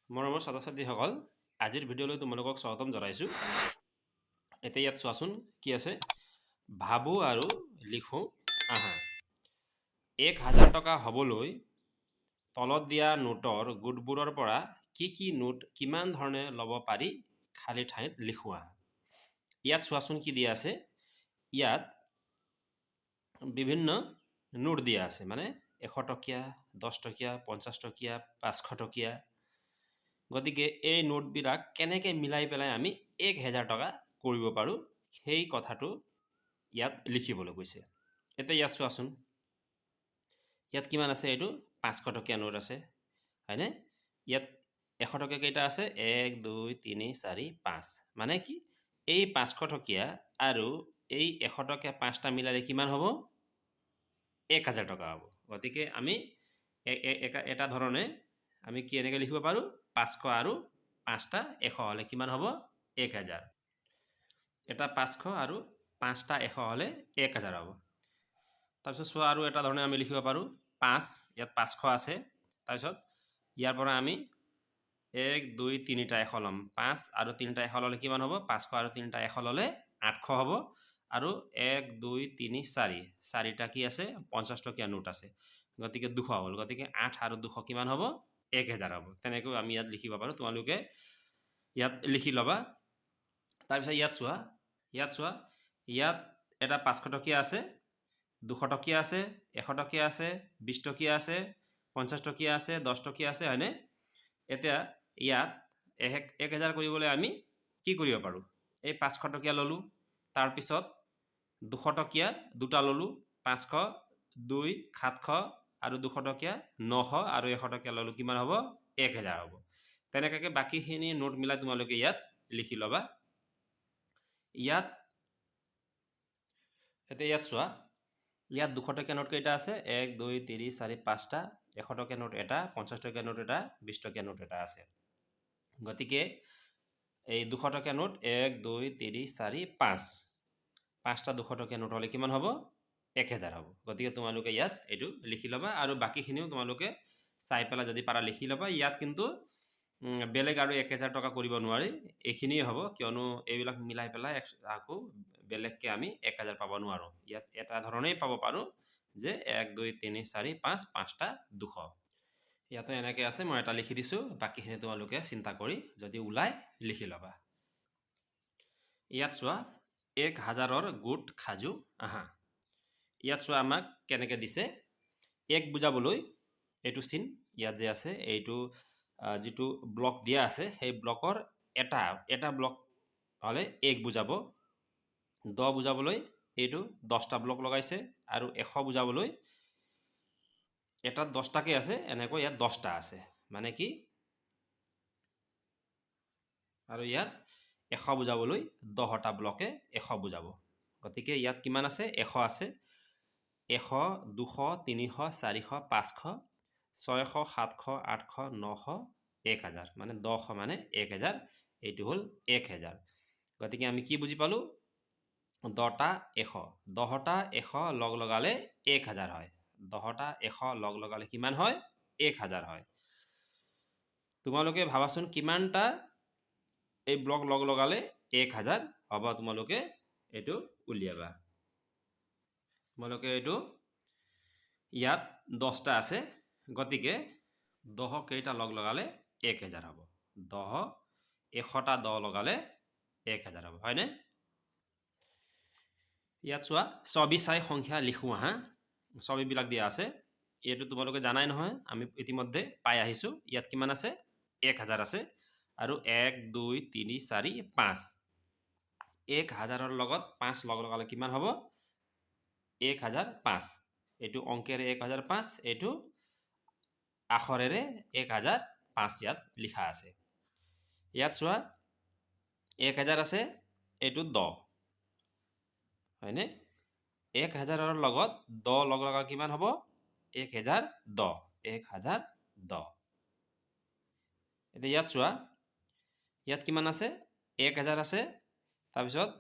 মৰমৰ ছাত্ৰ-ছাত্ৰীসকল, আজিৰ ভিডিঅ'লৈ তোমালোকক স্বাগতম জনাইছোঁ। এতিয়া ইয়াত চোৱাচোন কি আছে, ভাবোঁ আৰু লিখোঁ আহা। 1000 টকা হ'বলৈ তলত দিয়া নোটৰ গোটবোৰৰ পৰা কি নোট কিমান ধৰণে ল'ব পাৰি খালী ঠাইত লিখোৱা। ইয়াত চোৱাচোন কি দিয়া আছে, ইয়াত বিভিন্ন নোট দিয়া আছে, মানে 100 টকীয়া, 10 টকীয়া, 50 টকীয়া, 500 টকীয়া। গতিকে এই নোটবিলাক কেনেকৈ মিলাই পেলাই আমি 1000 টকা কৰিব পাৰোঁ সেই কথাটো ইয়াত লিখিবলৈ কৈছে। এতিয়া ইয়াত চোৱাচোন, ইয়াত কিমান আছে, এইটো 500 টকীয়া নোট আছে, হয়নে? ইয়াত 100 টকীয়া কেইটা আছে, 1 2 3 4 5, মানে কি এই 500 টকীয়া আৰু এই 100 টকীয়া 5টা মিলালে কিমান হ'ব? 1000 টকা হ'ব। গতিকে আমি এটা ধৰণে আমি কি এনেকৈ লিখিব পাৰোঁ, 500 আৰু 5টা 100 হ'লে কিমান হ'ব? 1000। এটা 500 আৰু 5টা 100 হ'লে 1000 হ'ব। তাৰপিছত চোৱা, আৰু এটা ধৰণে আমি লিখিব পাৰোঁ, 5, ইয়াত 500 আছে, তাৰপিছত ইয়াৰ পৰা আমি 1 2 3টা 100 ল'ম। 5 আৰু 3টা 100 ল'লে কিমান হ'ব? 500 আৰু 3টা 100 ল'লে 800 হ'ব। আৰু 1 2 3 4, 4টা কি আছে? 50 টকীয়া নোট আছে, গতিকে 200 হ'ল। গতিকে 8 আৰু 200 কিমান হ'ব? 1000 হ'ব। তেনেকৈ আমি ইয়াত লিখিব পাৰোঁ, তোমালোকে ইয়াত লিখি ল'বা। তাৰপিছত ইয়াত চোৱা, ইয়াত এটা 500 টকীয়া আছে, 200 টকীয়া আছে, 100 টকীয়া আছে, 20 টকীয়া আছে, 50 টকীয়া আছে, 10 টকীয়া আছে, হয়নে? এতিয়া ইয়াত 1000 কৰিবলৈ আমি কি কৰিব পাৰোঁ? এই 500 টকীয়া ল'লোঁ, তাৰপিছত 200 টকীয়া দুটা ল'লোঁ, 500 2 700 আৰু 200 টকীয়া 900 আৰু 100 টকীয়া ল'লোঁ, কিমান হ'ব? 1000 হ'ব। তেনেকৈ বাকীখিনি নোট মিলাই তোমালোকে ইয়াত লিখি ল'বা। এতিয়া ইয়াত চোৱা, ইয়াত 200 টকীয়া নোট কেইটা আছে? 1 2 3 4 5টা, 100 টকীয়া নোট এটা, 50 টকীয়া নোট এটা, 20 টকীয়া নোট এটা আছে। গতিকে এই 200 টকীয়া নোট 1 2 3 4 5, 5টা 200 টকীয়া নোট হ'লে কিমান হ'ব? 1000 হ'ব। গতিকে তোমালোকে ইয়াত এইটো লিখি ল'বা, আৰু বাকীখিনিও তোমালোকে চাই পেলাই যদি পাৰা লিখি ল'বা। ইয়াত কিন্তু বেলেগ আৰু 1000 টকা কৰিব নোৱাৰি, এইখিনিয়ে হ'ব, কিয়নো এইবিলাক মিলাই পেলাই আকৌ বেলেগকৈ আমি 1000 পাব নোৱাৰোঁ। ইয়াত এটা ধৰণেই পাব পাৰোঁ যে 1 2 3 4 5, 5টা 200। ইয়াতে এনেকৈ আছে, মই এটা লিখি দিছোঁ, বাকীখিনি তোমালোকে চিন্তা কৰি যদি ওলাই লিখি ল'বা। ইয়াত চোৱা, 1000ৰ গোট সাজু আহা। ইয়াত চোৱা আমাক কেনেকৈ দিছে, 1 বুজাবলৈ এইটো চিন ইয়াত যে আছে, এইটো যিটো ব্লক দিয়া আছে, সেই ব্লকৰ এটা ব্লক হ'লে 1 বুজাব। 10 বুজাবলৈ এইটো 10টা ব্লক লগাইছে, আৰু 100 বুজাবলৈ এটাত 10টাকৈ আছে, এনেকৈ ইয়াত 10টা আছে, মানে কি, আৰু ইয়াত 100 বুজাবলৈ 10টা ব্লকে 100 বুজাব। গতিকে ইয়াত কিমান আছে? 100 আছে। 100 200 300 400 500 600 700 800 900 1000, মানে 10 মানে 1000, এইটো হ'ল 1000। গতিকে আমি কি বুজি পালোঁ? 10টা 100, 10টা 100 লগ লগালে 1000 হয়। 10টা 100 লগ লগালে কিমান হয়? 1000 হয়। তোমালোকে ভাবাচোন কিমানটা এই ব্লক লগ লগালে 1000 হ'ব? তোমালোকে এইটো উলিয়াবা। তোমালোকে এইটো, ইয়াত 10টা আছে, গতিকে 10 কেইটা লগ লগালে 1000 হ'ব? 100টা 10 লগালে 1000 হ'ব, হয়নে? ইয়াত চোৱা, ছবি চাই সংখ্যা লিখোঁ আহা। ছবিবিলাক দিয়া আছে, এইটো তোমালোকে জানাই নহয়, আমি ইতিমধ্যে পাই আহিছোঁ। ইয়াত কিমান আছে? 1000 আছে, আৰু 1 2 3 4 5, 1000ৰ লগত 5 লগ লগালে কিমান হ'ব? 1005। এইটো অংকেৰে 1005, এইটো আখৰেৰে 1005 ইয়াত লিখা আছে। ইয়াত চোৱা, 1000 আছে, এইটো 10, হয়নে? 1000ৰ লগত 10 লগ লগা কিমান হ'ব? 1010, 1010। এতিয়া ইয়াত চোৱা, ইয়াত কিমান আছে? 1000 আছে, তাৰপিছত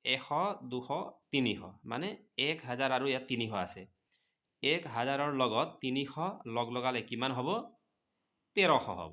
100 200 300, মানে 1000 আৰু ইয়াত 300 আছে। 1000ৰ লগত 300 লগ লগালে কিমান হ'ব? 1300 হ'ব।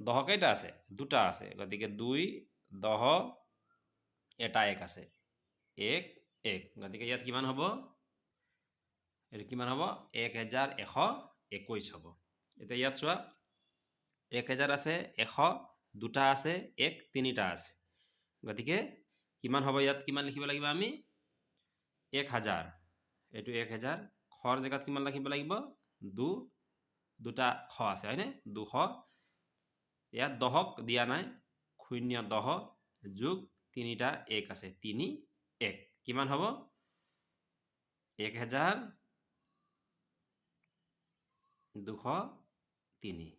10 কেইটা আছে দুটা আছে গতিকে 2 10 এটা 1 আছে 1 1 গতিকে ইয়াত কিমান হ'ব এটো কিমান হ'ব 1121 হ'ব এটা ইয়াত চোৱা 1000 আছে 100 দুটা আছে 1 তিনিটা আছে গতিকে কিমান হ'ব ইয়াত কিমান লিখিব লাগিব আমি 1000 এটো 1000 খৰ জায়গাত কিমান লিখিব লাগিব 2 দুটা খ আছে হয়নে 200 ইয়াত 10ক দিয়া নাই 0 10 যোগ তিনিটা 1 আছে 3 1 কিমান হ'ব 1203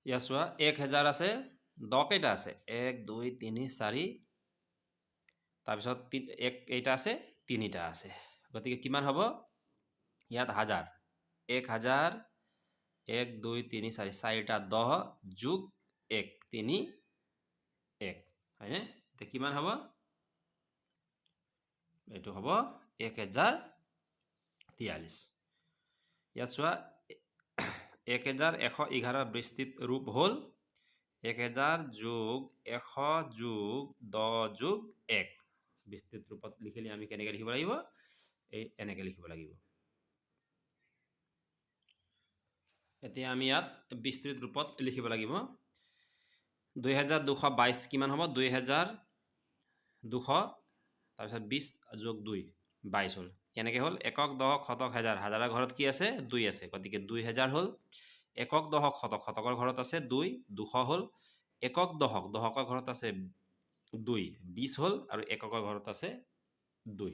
ইয়া চোৱা 1000 আছে 10 কেইটা আছে 1 2 3 4 তাৰপিছত 1 কেইটা আছে তিনিটা আছে গতিকে কিমান হ'ব ইয়াত 1000 1000 1 2 3 4 চাৰিটা 10 যোগ 1 3 1 হয়নে এতিয়া কিমান হ'ব এটো হ'ব 1043 ইয়াত চোৱা 1111 বিস্তৃত ৰূপ হ'ল 1000 যোগ 100 যোগ 10 যোগ 1 বিস্তৃত ৰূপত লিখিলে আমি কেনেকৈ লিখিব লাগিব এই এনেকৈ লিখিব লাগিব এতিয়া আমি ইয়াত বিস্তৃত ৰূপত লিখিব লাগিব 2222 কিমান হ'ব 2200 তাৰপিছত 20 যোগ 2 22 হ'ল কেনেকৈ হ'ল 1 10 শতক হাজাৰ হাজাৰৰ ঘৰত কি আছে 2 আছে গতিকে 2000 হ'ল 1 10 শতক শতকৰ ঘৰত আছে 2 200 হ'ল 1 10 দহকৰ ঘৰত আছে 2 20 হ'ল আৰু এককৰ ঘৰত আছে 2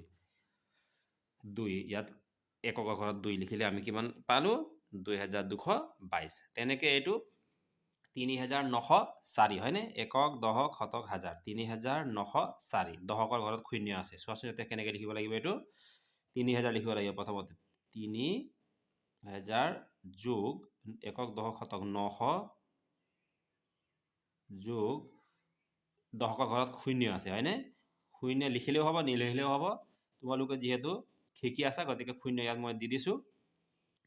2 ইয়াত এককৰ ঘৰত 2 লিখিলে আমি কিমান পালো 2222 তেনেকৈ এইটো 3904 হয়নে 1 10 শতক হাজাৰ 3904 দহকৰ ঘৰত 0 আছে চোৱাচোন এতিয়া কেনেকৈ লিখিব লাগিব এইটো 3000 লিখিব লাগিব প্ৰথমতে 3000 যোগ 1 10 শতক 900 যোগ দহকৰ ঘৰত 0 আছে হয়নে 0 লিখিলেও হ'ব নিলিখিলেও হ'ব তোমালোকে যেহেতু ঠিকি আছে গতিকে 0 ইয়াত মই দি দিছো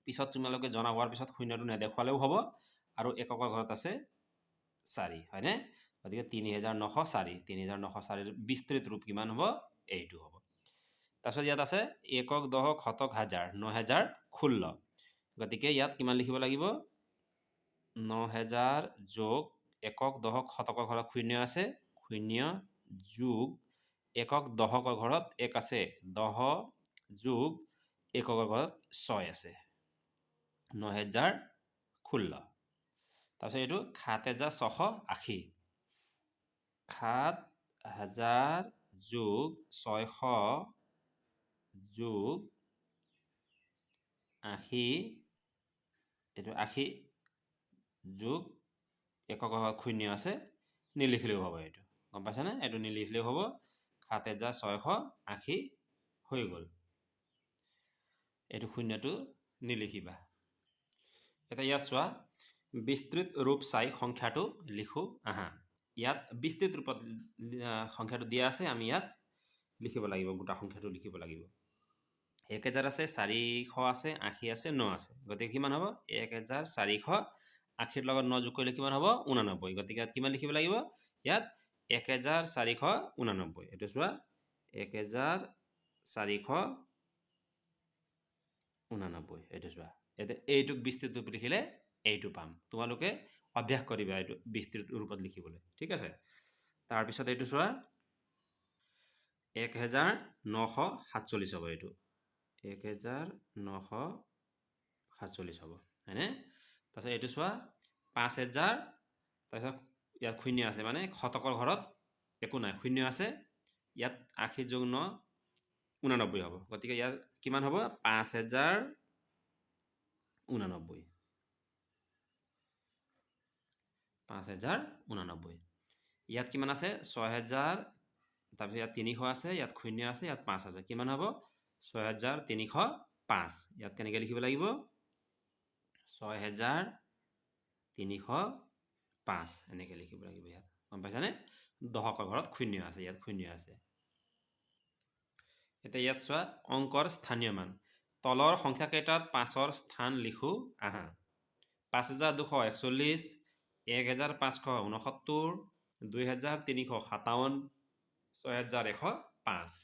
পিছত তোমালোকে জনা হোৱাৰ পিছত 0টো নেদেখুৱালেও হ'ব আৰু এককৰ ঘৰত আছে 4 হয়নে গতিকে 3904 3904 বিস্তৃত ৰূপ কিমান হ'ব এইটো হ'ব তাৰপিছত ইয়াত আছে 1 10 শতক হাজাৰ 9016 গতিকে ইয়াত কিমান লিখিব লাগিব 9000 যোগ 1 10 শতকৰ ঘৰত 0 আছে 0 যোগ 1 দহকৰ ঘৰত 1 আছে 10 যোগ এককৰ ঘৰত 6 আছে 9016 তাৰপিছত এইটো 7680 7000 যোগ 600 যোগ 80 এইটো 80 যোগ এককৰ ঘৰত 0 আছে নিলিখিলেও হ'ব এইটো গম পাইছানে এইটো নিলিখিলেও হ'ব 7680 হৈ গ'ল এইটো 0টো নিলিখিবা এটা ইয়াত চোৱা বিস্তৃত ৰূপ চাই সংখ্যাটো লিখো আহা ইয়াত বিস্তৃত ৰূপত সংখ্যাটো দিয়া আছে আমি ইয়াত লিখিব লাগিব গোটা সংখ্যাটো লিখিব লাগিব 1000 আছে 400 আছে 80 আছে 9 আছে গতিকে কিমান হ'ব 1480 লগত 9 যোগ কৰিলে কিমান হ'ব 89 গতিকে ইয়াত কিমান লিখিব লাগিব ইয়াত 1489 এটো চোৱা 1489 এটো চোৱা এতে এইটুক বিস্তৃত ৰূপ লিখিলে এইটো পাম তোমালোকে অভ্যাস কৰিবা এইটো বিস্তৃত ৰূপত লিখিবলৈ ঠিক আছে তাৰ পিছত এইটো চোৱা 1947 হ'ব এইটো 1947 হ'ব হয়নে তাৰপিছত এইটো চোৱা 5000 তাৰপিছত ইয়াত 0 আছে মানে শতকৰ ঘৰত একো নাই 0 আছে ইয়াত 80 যোগ 9 89 হ'ব গতিকে ইয়াত কিমান হ'ব 5089 5089 ইয়াত কিমান আছে 6000 তাৰপিছত ইয়াত 300 আছে ইয়াত 0 আছে ইয়াত 5 আছে কিমান হ'ব 6305 ইয়াত কেনেকৈ লিখিব লাগিব 6305 এনেকৈ লিখিব লাগিব ইয়াত গম পাইছানে দহকৰ ঘৰত 0 আছে ইয়াত 0 আছে এতিয়া ইয়াত চোৱা অংকৰ স্থানীয় মান তলৰ সংখ্যাকেইটাত 5ৰ স্থান লিখো আহা 5241 1569 2357 6105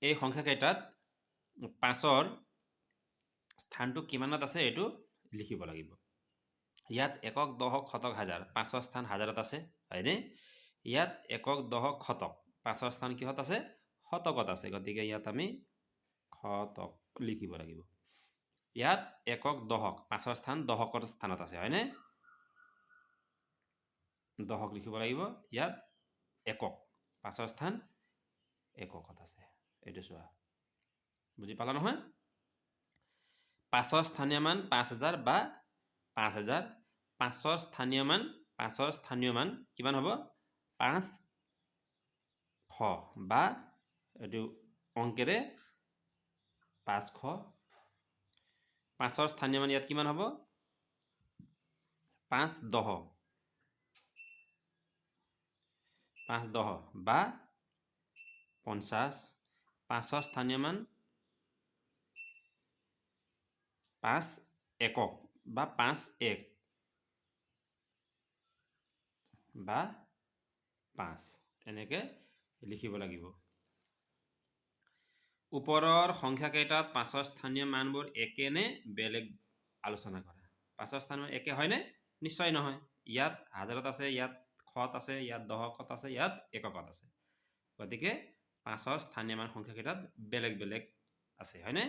এই সংখ্যাকেইটাত 5ৰ স্থানটো কিমানত আছে এইটো লিখিব লাগিব ইয়াত একক দশক শতক হাজাৰ 5ৰ স্থান হাজাৰত আছে হয়নে ইয়াত একক দশক শতক 5ৰ স্থান কিহত আছে শতকত আছে গতিকে ইয়াত আমি শতক লিখিব লাগিব ইয়াত একক দশক 5ৰ স্থান দশকৰ স্থানত আছে হয়নে দশক লিখিব লাগিব ইয়াত একক 5ৰ স্থান এককত আছে এইটো চোৱা বুজি পালা নহয় 5ৰ স্থানীয় মান 5000 বা 5000 5ৰ স্থানীয় মান কিমান হ'ব 500 বা এইটো অংকেৰে 500 5ৰ স্থানীয় মান ইয়াত কিমান হ'ব 510 বা 50 5ৰ স্থানীয় মান 5 একক বা 51 বা 5 এনেকে লিখিব লাগিব ওপৰৰ সংখ্যাকেইটাত 5ৰ স্থানীয় মানবোৰ একে নে বেলেগ আলোচনা কৰা 5ৰ স্থানীয় একে হয়নে নিশ্চয় নহয় ইয়াত হাজাৰত আছে ইয়াত শত আছে ইয়াত দশকত আছে ইয়াত এককত আছে গতিকে 5ৰ স্থানীয় মান সংখ্যাকেইটাত বেলেগ বেলেগ আছে হয়নে